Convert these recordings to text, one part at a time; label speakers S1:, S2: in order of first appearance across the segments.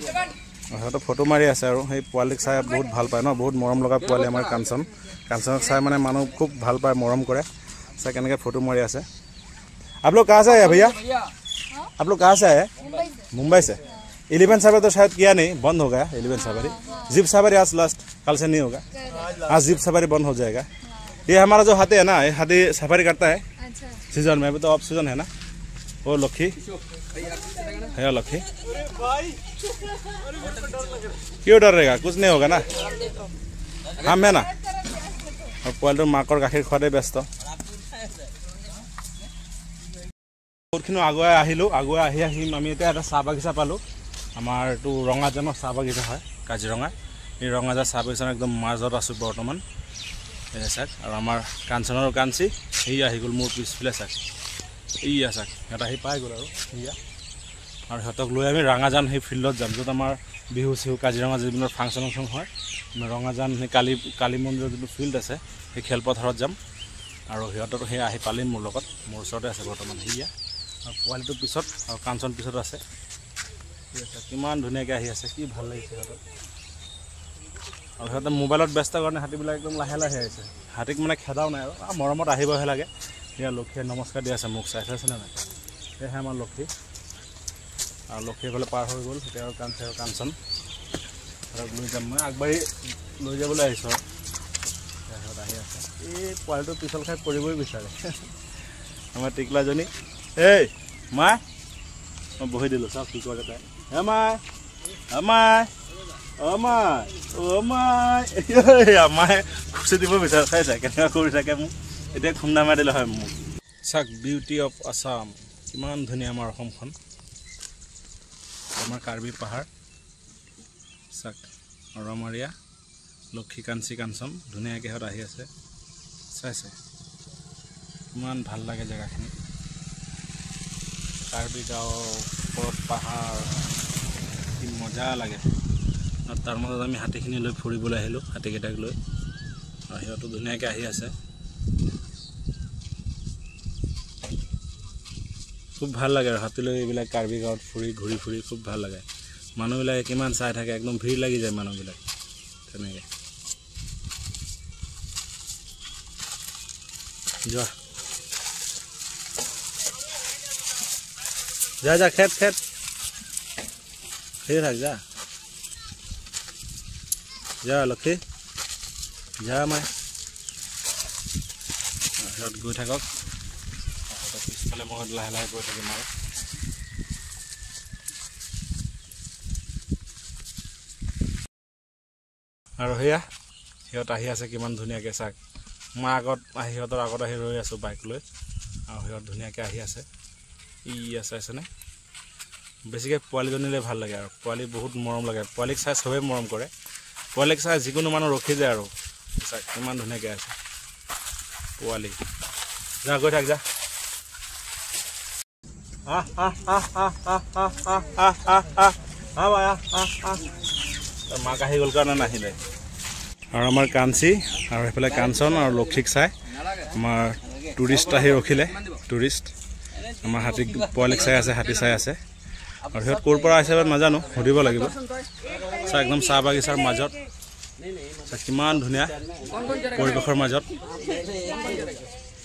S1: সিহঁতে ফটো মাৰি আছে আৰু সেই পোৱালিক চাই বহুত ভাল পায় ন, বহুত মৰম লগা পোৱালি আমাৰ কাঞ্চন। কাঞ্চনক চাই মানে মানুহ খুব ভাল পায়, মৰম কৰে। চাই কেনেকৈ ফটো মাৰি আছে। आप लोग कहाँ से आए भैया? आप लोग कहाँ से आए? मुंबई से। 11 सवारी तो शायद किया नहीं, बंद हो गया 11 सवारी। जीप सवारी आज लास्ट, कल से नहीं होगा। आज जीप सवारी बंद हो जाएगा। ये हमारा जो हाथी है ना, ये हाथी सफारी करता है सीजन में। अभी तो ऑफ सीजन है ना। वो लक्की है, लक्की क्यों डर रहेगा? कुछ नहीं होगा ना, हम है ना। और पोवालिटो माकर गाखीर खुवाते व्यस्त। বহুতখিনি আগুৱাই আহিলোঁ। আগুৱাই আহি আমি এতিয়া এটা চাহ বাগিচা পালোঁ। আমাৰ এইটো ৰঙাজানৰ চাহ বাগিচা হয়, কাজিৰঙা। এই ৰঙাজান চাহ বাগিচাৰ একদম মাজত আছোঁ বৰ্তমান। এই চাওক, আৰু আমাৰ কাঞ্চনৰ কাঞ্চি এই আহি গ'ল মোৰ পিছফালে চাওক। এইয়া চাওক, সিহঁত আহি পাই গ'ল আৰু এয়া। আৰু সিহঁতক লৈ আমি ৰঙাজান সেই ফিল্ডত যাম, য'ত আমাৰ বিহু চিহু কাজিৰঙা যিবিলাক ফাংচন হয়। ৰঙাজান সেই কালী মন্দিৰৰ যিটো ফিল্ড আছে, সেই খেলপথাৰত যাম। আৰু সিহঁতক সেই আহি পালেই মোৰ লগত, মোৰ ওচৰতে আছে বৰ্তমান সেয়া। আৰু পোৱালিটোৰ পিছত আৰু কাঞ্চন পিছত আছে। কিমান ধুনীয়াকৈ আহি আছে, কি ভাল লাগিছে সিহঁতক। আৰু সিহঁতে মোবাইলত ব্যস্ত কাৰণে হাতীবিলাক একদম লাহে লাহে আহিছে। হাতীক মানে খেদাও নাই আৰু মৰমত আহিবহে লাগে। সেয়া লক্ষীয়ে নমস্কাৰ দি আছে মোক, চাইছেনে নাই? সেয়াহে আমাৰ লক্ষী। আৰু লক্ষী এইফালে পাৰ হৈ গ'ল। এতিয়া আৰু কাঞ্চন সিহঁতক লৈ যাম, মই আগবাঢ়ি লৈ যাবলৈ আহিছোঁ আৰু সিহঁত আহি আছে। এই পোৱালিটো পিছল খাই পৰিবই বিচাৰে আমাৰ টিকলাজনী। এই মাই, মই বহি দিলোঁ, চাওক কি কৰে তাই। হে মাই, আমাই আমাই আমাই আমাই খুচি দিব বিচাৰে। চাইছা কেনেকুৱা কৰি থাকে মোক, এতিয়া খুন্দা মাৰি দিলে হয় মোক। চাওক, বিউটি অফ আছাম, কিমান ধুনীয়া আমাৰ অসমখন। আমাৰ কাৰ্বি পাহাৰ চাওক, আৰু আমাৰ ইয়াত লক্ষী কাঞ্চি কাঞ্চন ধুনীয়াকৈ সিহঁত আহি আছে। চাইছে ইমান ভাল লাগে জেগাখিনি। কাৰ্বি গাঁও ওপৰত পাহাৰ, কি মজা লাগে। আৰু তাৰ মাজত আমি হাতীখিনি লৈ ফুৰিবলৈ আহিলোঁ, হাতীকেইটাক লৈ। আৰু সিহঁতো ধুনীয়াকৈ আহি আছে। খুব ভাল লাগে আৰু হাতী লৈ এইবিলাক কাৰ্বি গাঁৱত ঘূৰি ফুৰি খুব ভাল লাগে। মানুহবিলাকে কিমান চাই থাকে, একদম ভিৰ লাগি যায় মানুহবিলাক তেনেকৈ। যোৱা যা যা, খেত খেত খেলি থাক, যা যা লক্ষী, যা মাই। সিহঁত গৈ থাকক, পিছফালে মই লাহে লাহে গৈ থাকিম আৰু। আৰু সেয়া সিহঁত আহি আছে কিমান ধুনীয়াকৈ চাওক। মই সিহঁতৰ আগত আহি ৰৈ আছোঁ বাইক লৈ। আৰু সিহঁত ধুনীয়াকৈ আহি আছে। ই আছেনে? বেছিকৈ পোৱালিজনীলৈ ভাল লাগে আৰু পোৱালি বহুত মৰম লাগে। পোৱালিক চাই চবেই মৰম কৰে। পোৱালিক চাই যিকোনো মানুহ ৰখি যায় আৰু চাওক কিমান ধুনীয়াকৈ আছে পোৱালি। যা গৈ থাক, যা। মাক আহি গ'ল কাৰণে নাহিলে। আৰু আমাৰ কাঞ্চি আৰু সেইফালে কাঞ্চন আৰু লক্ষীক চাই আমাৰ টুৰিষ্ট আহি ৰখিলে। টুৰিষ্ট আমাৰ হাতী পোৱালিক চাই আছে, হাতী চাই আছে। আৰু সিহঁত ক'ৰ পৰা আহিছে নাজানো, সুধিব লাগিব। চাই একদম চাহ বাগিচাৰ মাজত, কিমান ধুনীয়া পৰিৱেশৰ মাজত।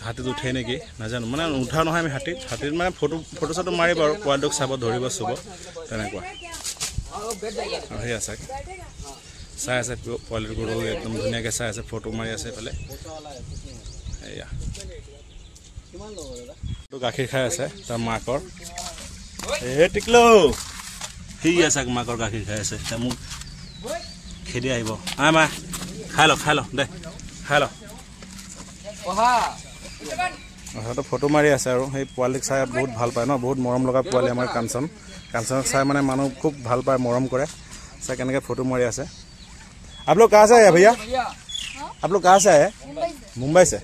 S1: হাতীত উঠে নেকি নাজানো, মানে উঠা নহয় আমি হাতীত মানে ফটো চটো মাৰিব আৰু পোৱালিটোক চাব, ধৰিব, চুব তেনেকুৱা। আৰু সেয়া চাই আছে পোৱালিটো গৰু একদম ধুনীয়াকৈ চাই আছে, ফটো মাৰি আছে এইফালে। এয়া গাখীৰ খাই আছে তাৰ মাকৰ। এই টিকলো সি আছে মাকৰ গাখীৰ খাই আছে। এতিয়া মোক খেদি আহিব। মা খাই ল দে, খাই ল। সিহঁতে ফটো মাৰি আছে আৰু সেই পোৱালিক চাই বহুত ভাল পায় ন, বহুত মৰম লগা পোৱালি আমাৰ কাঞ্চন। কাঞ্চনক চাই মানে মানুহ খুব ভাল পায়, মৰম কৰে। চাই কেনেকৈ ফটো মাৰি আছে। आप लोग कहाँ से आए भैया? आप लोग कहाँ से आए? मुंबई से।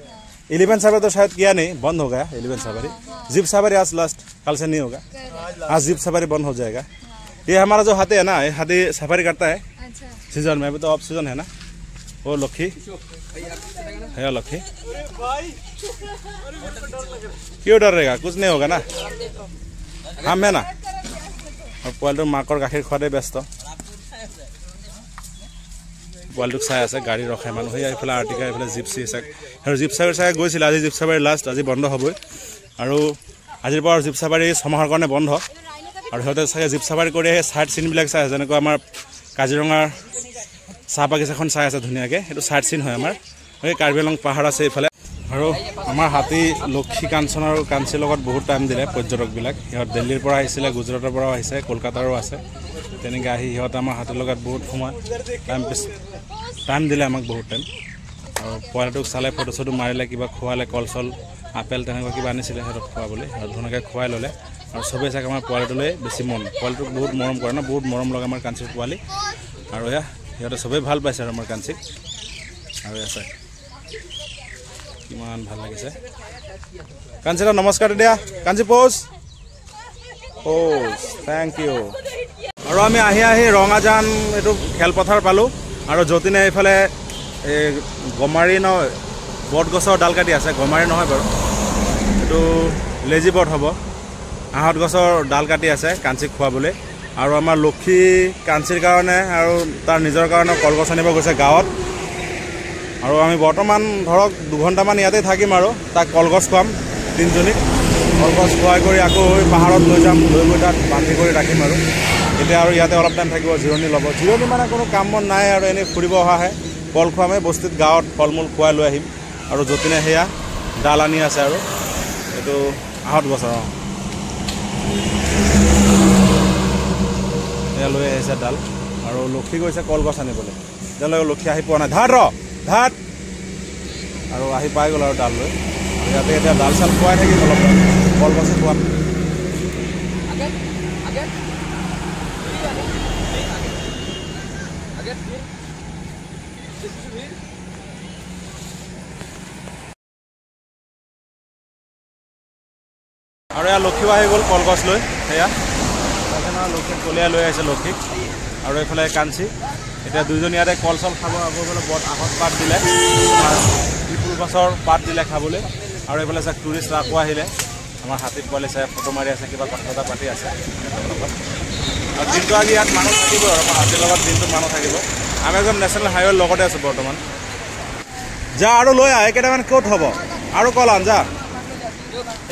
S1: 11 सवारी तो शायद किया नहीं, बंद हो गया 11 सवारी। जीप सवारी आज लास्ट, कल से नहीं होगा। आज जीप सवारी बंद हो जाएगा। ये हमारा जो हाथी है ना, ये हाथी सफारी करता है सीजन में। अभी तो ऑफ सीजन है ना। वो लक्की है, लक्की क्यों डर रहेगा? कुछ नहीं होगा ना, हम है ना। और पोवालिटो माकर गाखीर खुवाते व्यस्त। পোৱালিটোক চাই আছে গাড়ী ৰখাই মানুহ এইফালে আৰ্টিকা এইফালে জিপচি চাক আৰু জিপ চাফাৰী চাগে গৈছিল আজি জিপ চাফাৰী লাষ্ট আজি বন্ধ হ'বই আৰু আজিৰ পৰা জিপ চাফাৰী 6 মাহৰ কাৰণে বন্ধ আৰু সিহঁতে চাগে জিপ চাফাৰী কৰি আহি চাইট চিনবিলাক চাই আছে যেনেকৈ আমাৰ কাজিৰঙাৰ চাহ বাগিচাখন চাই আছে ধুনীয়াকৈ সেইটো চাইট চিন হয় আমাৰ এই কাৰ্বি আংলং পাহাৰ আছে এইফালে আৰু আমাৰ হাতী লক্ষী কাঞ্চন আৰু কাঞ্চিৰ লগত বহুত টাইম দিলে পৰ্যটকবিলাক সিহঁত দিল্লীৰ পৰা আহিছিলে গুজৰাটৰ পৰাও আহিছে কলকাতাৰো আছে তেনেকৈ আহি সিহঁত আমাৰ হাতীৰ লগত বহুত সময় টাইম দিলে আমাক বহুত টাইম আৰু পোৱালিটোক চালে ফটো চটো মাৰিলে কিবা খোৱালে কল চল আপেল তেনেকুৱা কিবা আনিছিলে সিহঁতক খোৱাবলৈ আৰু ধুনীয়াকৈ খুৱাই ল'লে আৰু চবেই চাগে আমাৰ পোৱালিটোলৈ বেছি মন পোৱালিটোক বহুত মৰম কৰে ন বহুত মৰম লগা আমাৰ কাঞ্চিৰ পোৱালি আৰু এয়া সিহঁতে চবেই ভাল পাইছে আৰু আমাৰ কাঞ্চিক আৰু এয়া চাই কিমান ভাল লাগিছে কাঞ্চিলা নমস্কাৰ দিয়া কাঞ্চি প'জ থেংক ইউ আৰু আমি আহি ৰঙাজান এইটো খেলপথাৰ পালোঁ আৰু যতীনে এইফালে এই গমাৰি নহয় বটগছৰ ডাল কাটি আছে গমাৰি নহয় বাৰু এইটো লেজি বট হ'ব আহঁত গছৰ ডাল কাটি আছে কাঞ্চিক খুৱাবলৈ আৰু আমাৰ লক্ষী কাঞ্চিৰ কাৰণে আৰু তাৰ নিজৰ কাৰণে কলগছ আনিব গৈছে গাঁৱত আৰু আমি বৰ্তমান ধৰক 2 ঘণ্টামান ইয়াতে থাকিম আৰু তাক কলগছ খুৱাম 3জনীক কলগছ খুৱাই কৰি আকৌ পাহাৰত লৈ যাম লৈ গৈ তাত বান্ধি কৰি ৰাখিম আৰু এতিয়া আৰু ইয়াতে অলপ টাইম থাকিব জিৰণি ল'ব জিৰণি মানে কোনো কাম বন নাই আৰু এনেই ফুৰিব অহাহে কল খুৱামেই বস্তিত গাঁৱত ফল মূল খুৱাই লৈ আহিম আৰু যতীনে সেয়া ডাল আনি আছে আৰু এইটো আহঁত গছৰ এয়া লৈ আহিছে ডাল আৰু লক্ষী গৈছে কলগছ আনিবলৈ এতিয়ালৈকে লক্ষী আহি পোৱা নাই ধাত আৰু আহি পাই গ'ল আৰু ডাল লৈ ইয়াতে এতিয়া ডাল চাল খুৱাই থাকিম অলপ কলগছে খোৱাম আৰু এয়া লক্ষীও আহি গ'ল কলগছ লৈ সেয়া লক্ষীক কলিয়াই লৈ আহিছে লক্ষীক আৰু এইফালে কাঞ্চি এতিয়া 2জনী ইয়াতে কল চল খাব আকৌ বোলে বট আহঁত পাত দিলে পিপুল গছৰ পাত দিলে খাবলৈ আৰু এইফালে চাওক টুৰিষ্ট আকৌ আহিলে আমাৰ হাতীত পোৱালি চাই ফটো মাৰি আছে কিবা কথা এটা পাতি আছে আৰু দিনটো আজি ইয়াত মানুহ থাকিব আৰু আমাৰ হাতীৰ লগত দিনটো মানুহ থাকিব আমি একদম নেশ্যনেল হাইৱেৰ লগতে আছোঁ বৰ্তমান যা আৰু লৈ আহ কেইটামান ক'ত হ'ব আৰু কল আন যা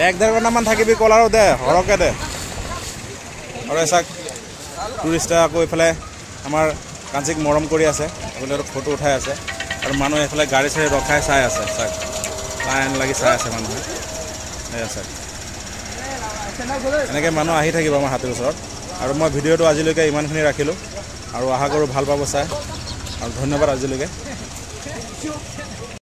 S1: 1-1.5 ঘণ্টামান থাকিবি কল আৰু দে সৰহকৈ দে আৰু চাওক টুৰিষ্টে আকৌ এইফালে আমাৰ কাঞ্চিক মৰম কৰি আছে এইফালে ফটো উঠাই আছে আৰু মানুহে এইফালে গাড়ী চাড়ী ৰখাই চাই আছে চাওক লাইন লাগি চাই আছে মানুহে এয়া চাওক এনেকৈ মানুহ আহি থাকিব আমাৰ হাতীৰ ওচৰত আৰু মই ভিডিঅ'টো আজিলৈকে ইমানখিনি ৰাখিলোঁ আৰু আশা কৰোঁ ভাল পাব চাই আৰু ধন্যবাদ আজিলৈকে